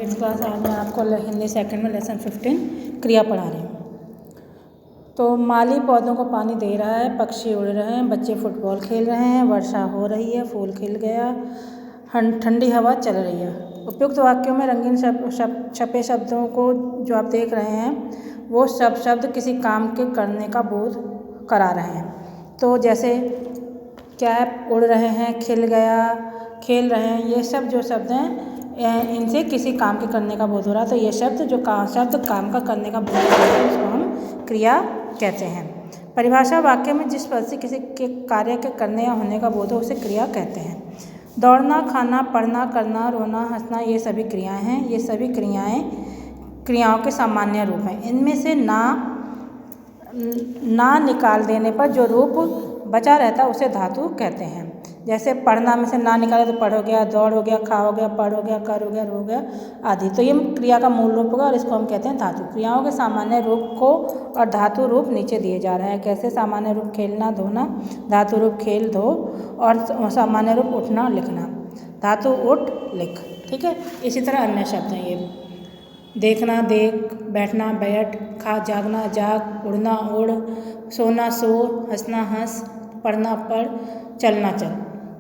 Middle class. आज मैं आपको हिंदी सेकंड में लेसन 15 क्रिया पढ़ा रही हूँ। तो माली पौधों को पानी दे रहा है, पक्षी उड़ रहे हैं, बच्चे फुटबॉल खेल रहे हैं, वर्षा हो रही है, फूल खिल गया, ठंडी हवा चल रही है। उपयुक्त वाक्यों में रंगीन छपे शब्दों को जो आप देख रहे हैं वो सब शब्द किसी काम के करने का बोध करा रहे हैं। तो जैसे क्या है, उड़ रहे हैं, खिल गया, खेल रहे हैं, ये सब जो शब्द हैं इनसे किसी काम के करने का बोध हो रहा है। तो ये शब्द जो शब्द काम का करने का बोध हो रहा है उसको हम क्रिया कहते हैं। परिभाषा वाक्य में जिस पद से किसी के कार्य के करने या होने का बोध हो उसे क्रिया कहते हैं। दौड़ना, खाना, पढ़ना, करना, रोना, हंसना ये सभी क्रियाएं हैं। ये सभी क्रियाओं के सामान्य रूप हैं। इनमें से ना निकाल देने पर जो रूप बचा रहता है उसे धातु कहते हैं। जैसे पढ़ना में से ना निकाले तो पढ़ हो गया, दौड़ हो गया, खा हो गया, पढ़ हो गया, कर हो गया, रो हो गया आदि। तो ये क्रिया का मूल रूप होगा और इसको हम कहते हैं धातु। क्रियाओं के सामान्य रूप को और धातु रूप नीचे दिए जा रहे हैं। कैसे? सामान्य रूप खेलना, धोना, धातु रूप खेल, धो, और सामान्य रूप उठना, लिखना, धातु उठ, लिख। ठीक है। इसी तरह अन्य शब्द हैं ये। देखना, देख, बैठना, बैठ, जागना, जाग, उड़ना, उड़, सोना, सो, हंसना, हंस, पढ़ना, पढ़, चलना, चल।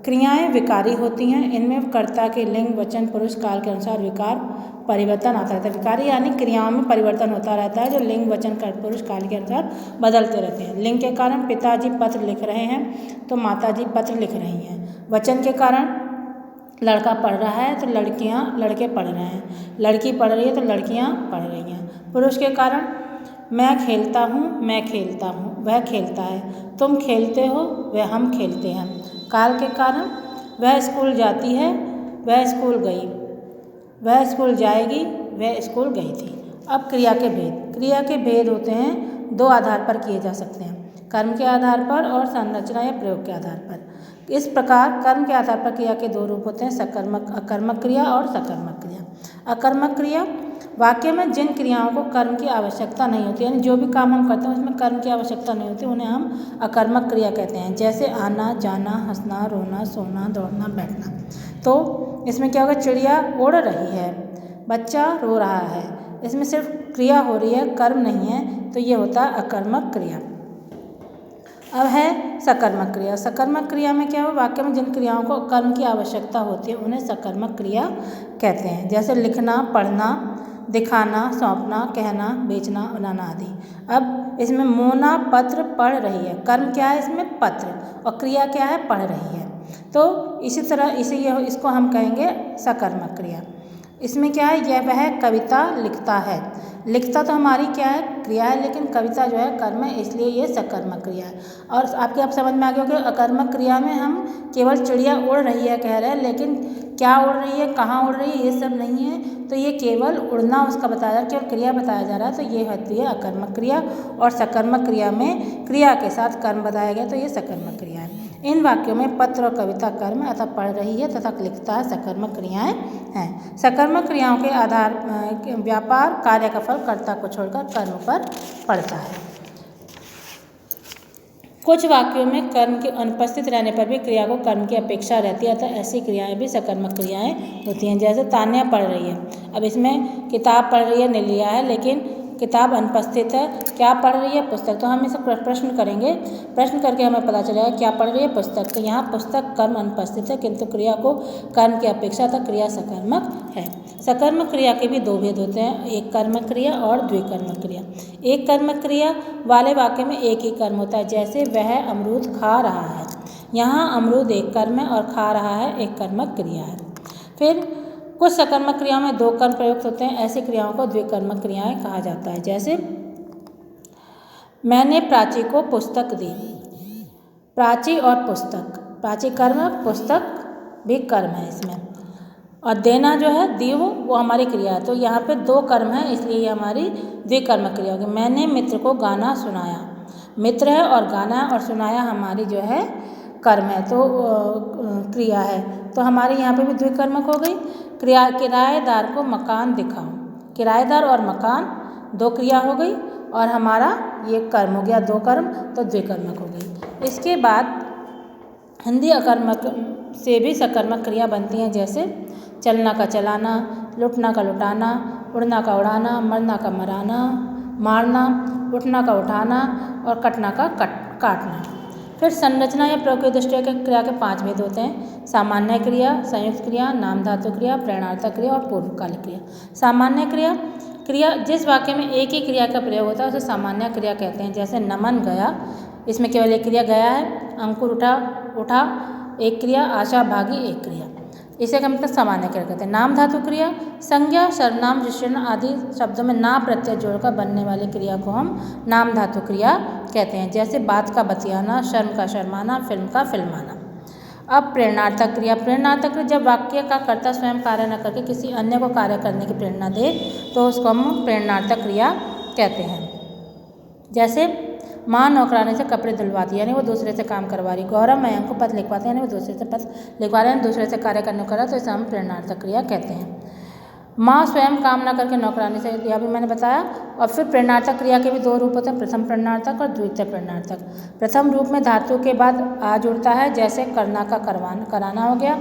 क्रियाएं विकारी होती हैं। इनमें कर्ता के लिंग, वचन, पुरुष काल के अनुसार विकार परिवर्तन आता रहता है। विकारी यानी क्रियाओं में परिवर्तन होता रहता है जो लिंग, वचन, कर्ता, पुरुष काल के अनुसार बदलते रहते हैं। लिंग के कारण पिताजी पत्र लिख रहे हैं तो माताजी पत्र लिख रही हैं। वचन के कारण लड़का पढ़ रहा है तो लड़के पढ़ रहे हैं। लड़की पढ़ रही है तो लड़कियां पढ़ रही हैं। पुरुष के कारण मैं खेलता हूँ, मैं खेलता हूँ, वह खेलता है, तुम खेलते हो, वह हम खेलते हैं। काल के कारण वह स्कूल जाती है, वह स्कूल गई, वह स्कूल जाएगी, वह स्कूल गई थी। अब क्रिया के भेद। क्रिया के भेद होते हैं दो आधार पर किए जा सकते हैं, कर्म के आधार पर और संरचना या प्रयोग के आधार पर। इस प्रकार कर्म के आधार पर क्रिया के दो रूप होते हैं, अकर्मक क्रिया और सकर्मक क्रिया। अकर्मक क्रिया वाक्य में जिन क्रियाओं को कर्म की आवश्यकता नहीं होती, यानी जो भी काम हम करते हैं उसमें कर्म की आवश्यकता नहीं होती, उन्हें हम अकर्मक क्रिया कहते हैं। जैसे आना, जाना, हंसना, रोना, सोना, दौड़ना, बैठना। तो इसमें क्या होगा? चिड़िया उड़ रही है, बच्चा रो रहा है, इसमें सिर्फ क्रिया हो रही है, कर्म नहीं है, तो ये होता है अकर्मक क्रिया। अब है सकर्मक क्रिया। सकर्मक क्रिया में क्या हो? वाक्य में जिन क्रियाओं को कर्म की आवश्यकता होती है उन्हें सकर्मक क्रिया कहते हैं। जैसे लिखना, पढ़ना, दिखाना, सौंपना, कहना, बेचना, बनाना आदि। अब इसमें मोना पत्र पढ़ रही है। कर्म क्या है इसमें? पत्र, और क्रिया क्या है? पढ़ रही है। तो इसी तरह इसको हम कहेंगे सकर्मक क्रिया। इसमें क्या है? यह वह कविता लिखता है। लिखता तो हमारी क्या है? क्रिया है, लेकिन कविता जो है कर्म है, इसलिए ये सकर्मक क्रिया है। और आप समझ में आ गया कि अकर्मक क्रिया में हम केवल चिड़िया उड़ रही है कह रहे हैं, लेकिन क्या उड़ रही है, कहाँ उड़ रही है, ये सब नहीं है। तो ये केवल उड़ना उसका बताया जा रहा है, केवल क्रिया बताया जा रहा है, तो ये होती है अकर्मक क्रिया। और सकर्मक क्रिया में क्रिया के साथ कर्म बताया गया, तो ये सकर्मक क्रिया है। इन वाक्यों में पत्र और कविता कर्म अतः पढ़ रही है तथा लिखता है सकर्मक क्रियाएं हैं। सकर्मक क्रियाओं के आधार व्यापार कार्य का फल कर्ता को छोड़कर कर्म पर पड़ता है। कुछ वाक्यों में कर्म के अनुपस्थित रहने पर भी क्रिया को कर्म की अपेक्षा रहती है, अतः ऐसी क्रियाएं भी सकर्मक क्रियाएं होती हैं। जैसे तान्या पढ़ रही है। अब इसमें किताब पढ़ रही है ने लिया है, लेकिन किताब अनुपस्थित है। क्या पढ़ रही है? पुस्तक। तो हम इसे प्रश्न करेंगे, प्रश्न करके हमें पता चलेगा क्या पढ़ रही है? पुस्तक। तो यहाँ पुस्तक कर्म अनुपस्थित है, किंतु क्रिया को कर्म की अपेक्षा तक क्रिया सकर्मक है। सकर्मक क्रिया के भी दो भेद होते हैं, एक कर्मक क्रिया और द्विकर्मक क्रिया। एक कर्मक क्रिया वाले वाक्य में एक ही कर्म होता है, जैसे वह अमरूद खा रहा है। यहाँ अमरूद एक कर्म है और खा रहा है एक कर्मक क्रिया है। फिर कुछ सकर्मक क्रियाओं में दो कर्म प्रयुक्त होते हैं, ऐसी क्रियाओं को द्विकर्मक क्रियाएं कहा जाता है। जैसे मैंने प्राची को पुस्तक दी। प्राची और पुस्तक, प्राची कर्म, पुस्तक भी कर्म है इसमें। और देना जो है, दी वो हमारी क्रिया है। तो यहाँ पे दो कर्म है, इसलिए ये हमारी द्विकर्मक क्रिया होगी। मैंने मित्र को गाना सुनाया। मित्र है और गाना और सुनाया हमारी जो है कर्म है, तो क्रिया है, तो हमारी यहाँ पे भी द्विकर्मक हो गई। किराएदार को मकान दिखाओ। किराएदार और मकान दो क्रिया हो गई और हमारा ये कर्म हो गया, दो कर्म, तो द्विकर्मक हो गई। इसके बाद हिंदी अकर्मक से भी सकर्मक क्रिया बनती हैं, जैसे चलना का चलाना, लुटना का लुटाना, उड़ना का उड़ाना, मरना का मराना, मारना, उठना का उठाना और कटना का काटना। फिर संरचना या प्रयोग की दृष्टि के क्रिया के 5 भेद होते हैं। सामान्य क्रिया, संयुक्त क्रिया, नाम धातु क्रिया, प्रेरणार्थक क्रिया और पूर्वकालिक क्रिया। सामान्य क्रिया जिस वाक्य में एक ही क्रिया का प्रयोग होता है उसे सामान्य क्रिया कहते हैं। जैसे नमन गया, इसमें केवल एक क्रिया गया है। अंकुर उठा एक क्रिया। आशा भागी एक क्रिया। इसे हम सामान्य क्रिया कहते हैं। नाम धातु क्रिया संज्ञा, सर्वनाम, विशेषण आदि शब्दों में ना प्रत्यय जोड़कर बनने वाली क्रिया को हम नाम धातु क्रिया कहते हैं। जैसे बात का बतियाना, शर्म का शर्माना, फिल्म का फिल्माना। अब प्रेरणार्थक क्रिया। प्रेरणार्थक क्रिया जब वाक्य का कर्ता स्वयं कार्य न करके किसी अन्य को कार्य करने की प्रेरणा दे तो उसको हम प्रेरणार्थक क्रिया कहते हैं। जैसे माँ नौकरानी से कपड़े धुलवाती, यानी वो दूसरे से काम करवा रही। गौरव मयंक को पत्र लिखवाते, यानी वो दूसरे से पत्र लिखवा रहे हैं, दूसरे से कार्य करने को कर रहा है, तो इसे हम प्रेरणार्थक क्रिया कहते हैं। माँ स्वयं काम न करके नौकरानी से, यह भी मैंने बताया। और फिर प्रेरणार्थक क्रिया के भी 2 रूप होते हैं, प्रथम प्रेरणार्थक और द्वितीय प्रेरणार्थक। प्रथम रूप में धातु के बाद आ जुड़ता है, जैसे करना का कराना हो गया।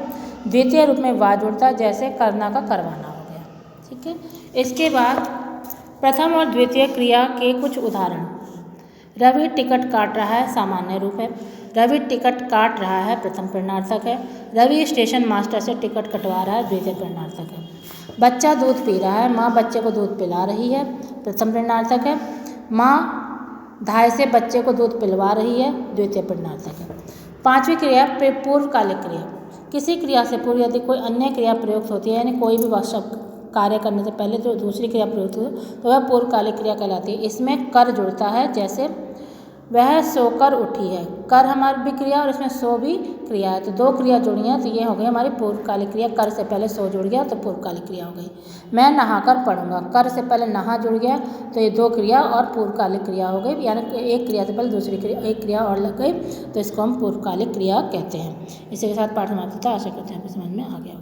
द्वितीय रूप में वा जुड़ता है, जैसे करना का करवाना हो गया। ठीक है। इसके बाद प्रथम और द्वितीय क्रिया के कुछ उदाहरण। रवि टिकट काट रहा है, सामान्य रूप है। रवि टिकट काट रहा है, प्रथम प्रेरणार्थक है। रवि स्टेशन मास्टर से टिकट कटवा रहा है, द्वितीय प्रेरणार्थक है। बच्चा दूध पी रहा है, माँ बच्चे को दूध पिला रही है, प्रथम प्रेरणार्थक है। माँ धाय से बच्चे को दूध पिलवा रही है, द्वितीय प्रेरणार्थक है। 5वीं क्रिया पूर्वकालिक क्रिया। किसी क्रिया से पूर्व यदि कोई अन्य क्रिया प्रयुक्त होती है, यानी कोई भी वास्तव कार्य करने से पहले जो दूसरी क्रिया प्रयुक्त हो तो वह पूर्वकालिक क्रिया कहलाती है। इसमें कर जुड़ता है, जैसे वह सोकर उठी है। कर हमारी भी क्रिया और इसमें सो भी क्रिया है, तो 2 क्रिया जुड़ी हैं, तो ये हो गई हमारी पूर्वकालिक क्रिया। कर से पहले सो जुड़ गया तो पूर्वकालिक क्रिया हो गई। मैं नहाकर पढ़ूंगा, कर से पहले नहा जुड़ गया तो ये 2 क्रिया और पूर्वकालिक क्रिया हो गई, यानी एक क्रिया से पहले दूसरी क्रिया, एक क्रिया और लग गई, तो इसको हम पूर्वकालिक क्रिया कहते हैं। इसी के साथ पाठ समाप्त होता है। आशा करते हैं आपको समझ में आ गया।